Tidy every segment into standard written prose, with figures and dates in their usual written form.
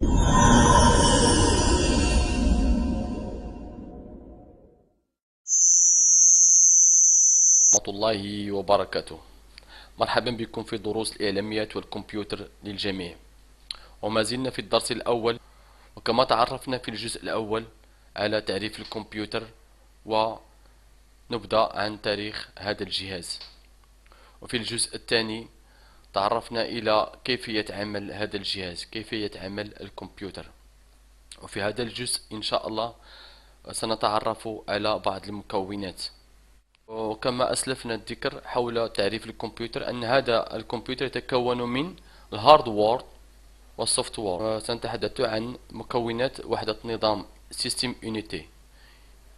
ورحمة الله وبركاته. مرحبا بكم في دروس الإعلاميات والكمبيوتر للجميع، وما زلنا في الدرس الأول. وكما تعرفنا في الجزء الأول على تعريف الكمبيوتر، ونبدأ عن تاريخ هذا الجهاز. وفي الجزء الثاني تعرفنا إلى كيفية عمل هذا الجهاز، كيفية عمل الكمبيوتر. وفي هذا الجزء إن شاء الله سنتعرف على بعض المكونات. وكما أسلفنا الذكر حول تعريف الكمبيوتر، أن هذا الكمبيوتر يتكون من الهاردوير والسوفت وير. سنتحدث عن مكونات وحدة نظام سيستم يونيتي،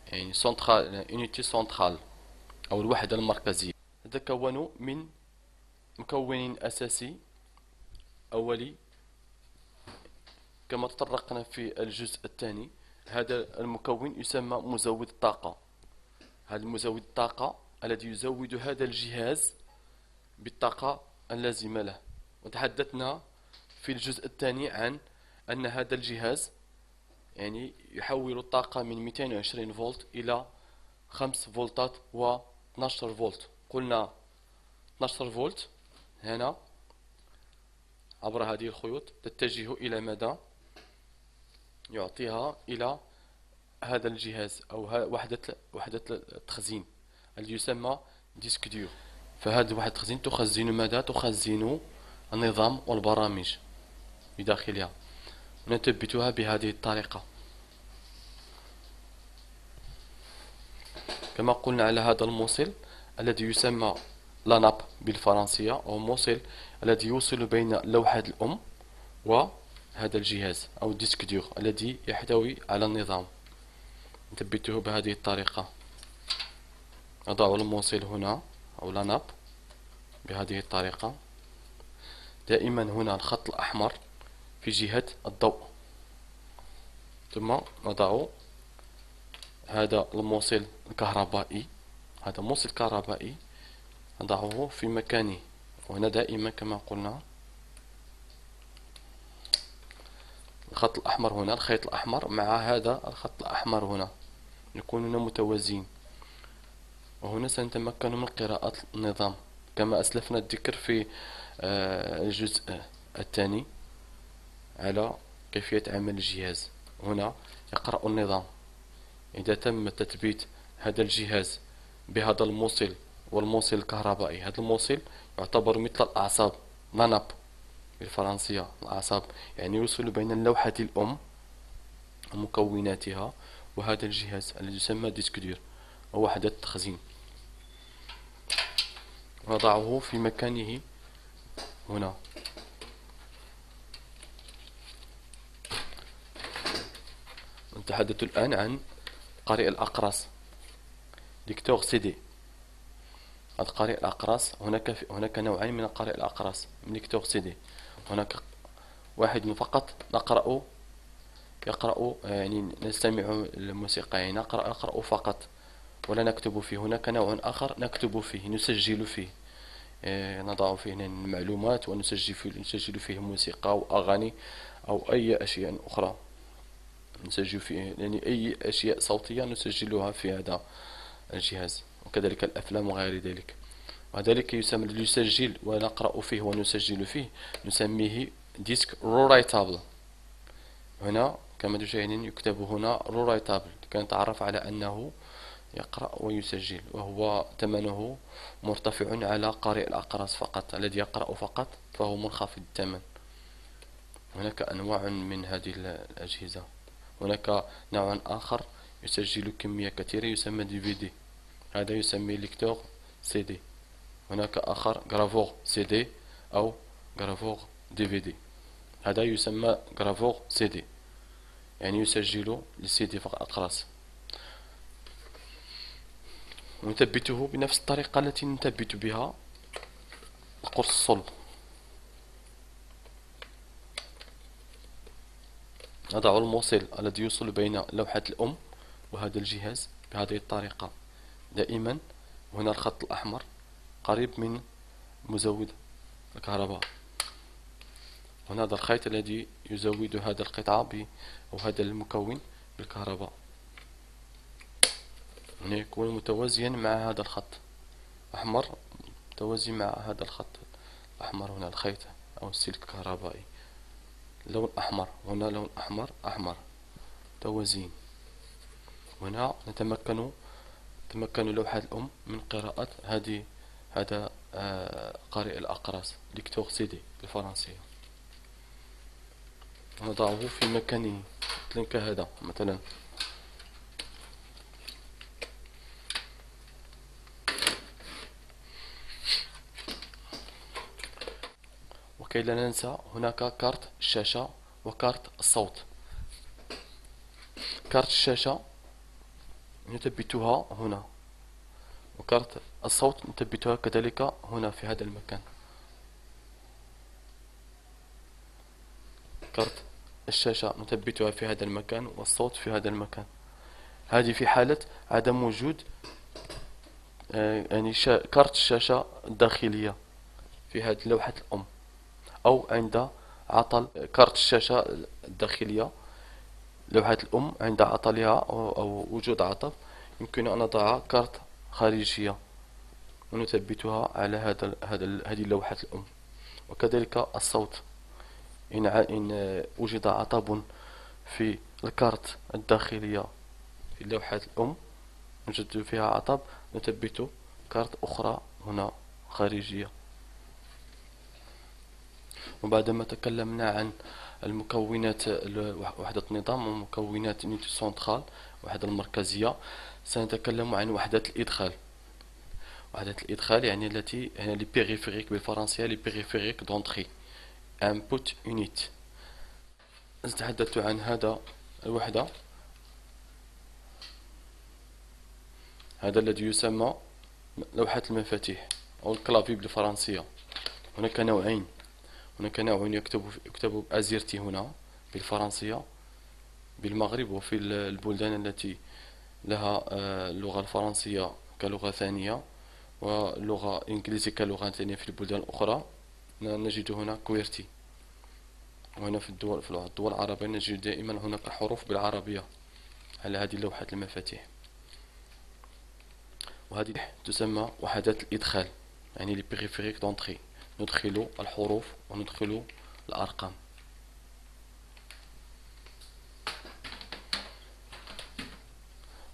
يعني سنترال يونيتي سنترال أو الوحدة المركزية. تتكون من مكون أساسي أولي كما تطرقنا في الجزء الثاني. هذا المكون يسمى مزود الطاقة. هذا المزود الطاقة الذي يزود هذا الجهاز بالطاقة اللازمة له. وتحدثنا في الجزء الثاني عن أن هذا الجهاز يعني يحول الطاقة من 220 فولت إلى 5 فولتات و 12 فولت. قلنا 12 فولت هنا عبر هذه الخيوط تتجه إلى مدى يعطيها إلى هذا الجهاز أو وحدة التخزين الذي يسمى ديسك ديور. فهذه وحدة التخزين تخزن ماذا؟ تخزن النظام والبرامج بداخلها. نثبتها بهذه الطريقة. كما قلنا على هذا الموصل الذي يسمى لاناب بالفرنسية، أو موصل الذي يوصل بين لوحة الأم وهذا الجهاز أو ديسك ديور الذي يحتوي على النظام. نثبته بهذه الطريقة. نضع الموصل هنا أو لاناب بهذه الطريقة. دائما هنا الخط الأحمر في جهة الضوء. ثم نضع هذا الموصل الكهربائي، هذا موصل كهربائي نضعه في مكانه. وهنا دائما كما قلنا الخط الأحمر هنا، الخيط الأحمر مع هذا الخط الأحمر هنا يكونون متوازيين. وهنا سنتمكن من قراءة النظام كما أسلفنا الذكر في الجزء الثاني على كيفية عمل الجهاز. هنا يقرأ النظام. إذا تم تثبيت هذا الجهاز بهذا الموصل والموصل الكهربائي، هذا الموصل يعتبر مثل الأعصاب، لاناب بالفرنسية. الأعصاب يعني يوصل بين اللوحة الأم ومكوناتها وهذا الجهاز الذي يسمى ديسك دير أو وحدة التخزين. نضعه في مكانه هنا. نتحدث الآن عن قارئ الأقراص، ليكتور سي دي. هذا قارئ الأقراص. هناك نوعين من قارئ الأقراص من ليكتور سي دي. هناك واحد فقط يقرأ يعني نستمع الموسيقى، يعني نقرأ فقط ولا نكتب فيه. هناك نوع آخر نكتب فيه، نسجل فيه، نضع فيه المعلومات ونسجل فيه موسيقى أو أغاني أو أي أشياء أخرى. نسجل فيه يعني أي أشياء صوتية نسجلها في هذا الجهاز، وكذلك الأفلام وغير ذلك. وذلك يسمى يسجل ونقرأ فيه ونسجل فيه، نسميه ديسك رورايتابل. هنا كما تشاهدون يكتب هنا رورايتابل، كي نتعرف على أنه يقرأ ويسجل، وهو ثمنه مرتفع على قارئ الأقراص فقط. الذي يقرأ فقط فهو منخفض الثمن. هناك أنواع من هذه الأجهزة. هناك نوع آخر يسجل كمية كثيرة يسمى دي في دي، هذا يسمى ليكتور سي دي. هناك آخر غرافور سي دي أو غرافور دي في دي، هذا يسمى غرافور سي دي، يعني يسجل للسي دي فقط أقراص. ونثبته بنفس الطريقة التي نثبت بها القرص الصلب. نضع الموصل الذي يوصل بين لوحة الأم وهذا الجهاز بهذه الطريقة دائما. هنا الخط الأحمر قريب من مزود الكهرباء. هنا هذا الخيط الذي يزود هذا القطعة أو هذا المكون بالكهرباء، هنا يكون متوازيا مع هذا الخط أحمر، متوازي مع هذا الخط الأحمر. هنا الخيط أو السلك الكهربائي لون أحمر، هنا لون أحمر توازين. هنا تمكن لوحة الأم من قراءة هذا قارئ الأقراص ليكتور سيدي بالفرنسية. نضعه في مكانه مثلا كهذا مثلا. وكي لا ننسى هناك كارت الشاشة وكارت الصوت. كارت الشاشة نثبتها هنا، وكارت الصوت نثبتها كذلك هنا في هذا المكان. كارت الشاشة نثبتها في هذا المكان والصوت في هذا المكان. هذه في حالة عدم وجود يعني كارت الشاشة الداخلية في هذه لوحة الأم، أو عند عطل كارت الشاشة الداخلية لوحة الأم عند عطلها أو وجود عطل، يمكن أن نضع كارت خارجية ونثبتها على هذه لوحة الأم. وكذلك الصوت، إن وجد عطب في الكارت الداخلية في لوحة الأم، نجد فيها عطب، نثبت كارت أخرى هنا خارجية. وبعدما تكلمنا عن المكونات وحدة النظام ومكونات يونيت سنترال وحدة المركزية، سنتكلم عن وحدة الإدخال. وحدة الإدخال يعني التي هي لي بيريفيريك بالفرنسية، لي بيريفيريك دونتري input unit. نتحدث عن هذا الوحدة، هذا الذي يسمى لوحة المفاتيح أو الكلافي بالفرنسية. هناك نوعين، هناك نوع يكتب بأزيرتي هنا بالفرنسية بالمغرب وفي البلدان التي لها اللغة الفرنسية كلغة ثانية واللغة الإنجليزية كلغة ثانية في البلدان الأخرى نجد هنا كويرتي. وهنا في الدول العربية نجد دائما هناك حروف بالعربية على هذه لوحة المفاتيح. وهذه تسمى وحدات الإدخال، يعني لي بيريفيريك دونتري، ندخل الحروف وندخل الأرقام.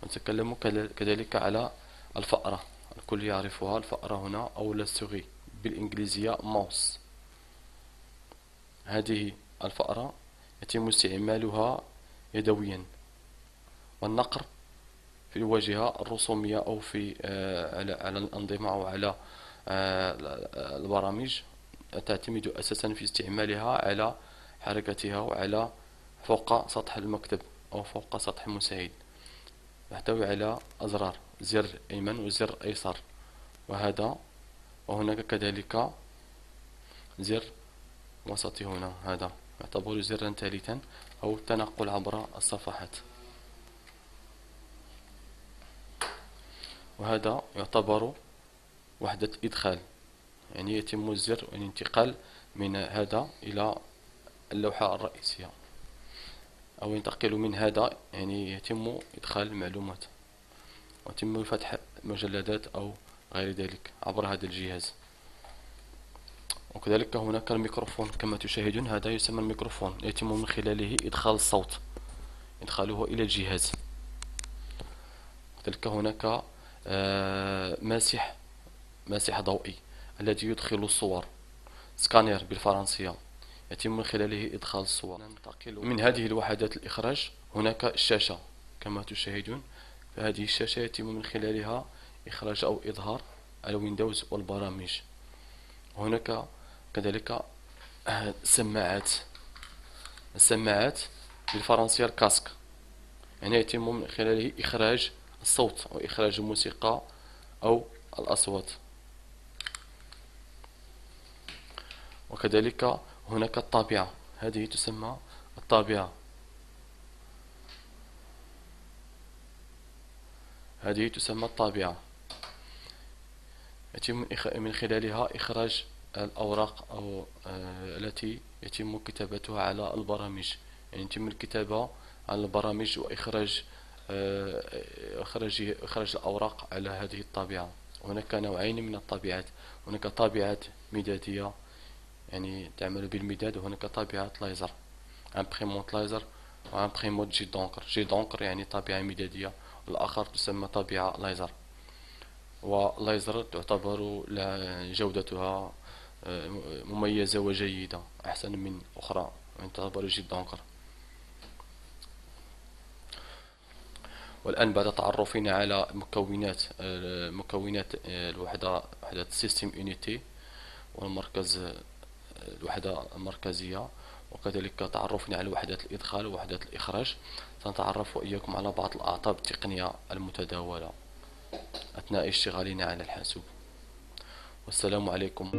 نتكلم كذلك على الفأرة، الكل يعرفها الفأرة هنا أو لا سوغي بالإنجليزية ماوس. هذه الفأرة يتم استعمالها يدويا، والنقر في الواجهة الرسومية أو في على الأنظمة أو على البرامج تعتمد أساسا في استعمالها على حركتها وعلى فوق سطح المكتب أو فوق سطح المساعد. تحتوي على أزرار، زر أيمن وزر أيسر، وهناك كذلك زر وسطي هنا، هذا يعتبر زرا ثالثا أو التنقل عبر الصفحات. وهذا يعتبر وحدة إدخال، يعني يتم الزر والانتقال من هذا إلى اللوحة الرئيسية، أو ينتقل من هذا، يعني يتم إدخال المعلومات ويتم فتح مجلدات أو غير ذلك عبر هذا الجهاز. وكذلك هناك الميكروفون كما تشاهدون، هذا يسمى الميكروفون، يتم من خلاله إدخال الصوت، إدخاله إلى الجهاز. وكذلك هناك ماسح ضوئي الذي يدخل الصور، سكانير بالفرنسية، يتم من خلاله إدخال الصور. من هذه الوحدات الإخراج هناك الشاشة كما تشاهدون، فهذه الشاشة يتم من خلالها إخراج أو إظهار الويندوز والبرامج. هناك كذلك السماعات بالفرنسية الكاسك، يعني يتم من خلاله إخراج الصوت أو إخراج الموسيقى أو الأصوات. وكذلك هناك الطابعة، هذه تسمى الطابعة، هذه تسمى الطابعة، يتم من خلالها إخراج الأوراق أو التي يتم كتابتها على البرامج، يعني يتم الكتابة على البرامج وإخراج إخراج الأوراق على هذه الطابعة. هناك نوعين من الطابعات، هناك طابعة مدادية يعني تعمل بالمداد، وهناك طابعة لايزر، امبريمونت لايزر وامبريمونت جي دونكر. جي دونكر يعني طابعة مدادية، والآخر تسمى طابعة لايزر. ولايزر تعتبر جودتها مميزة وجيدة، أحسن من أخرى، يعني تعتبر جي دونكر. والآن بعد تعرفنا على مكونات وحدة السيستم يونيتي والمركز، الوحدة المركزية، وكذلك تعرفنا على وحدات الإدخال ووحدات الإخراج. سنتعرف وإياكم على بعض الأعطاب التقنية المتداولة أثناء اشتغالنا على الحاسوب. والسلام عليكم.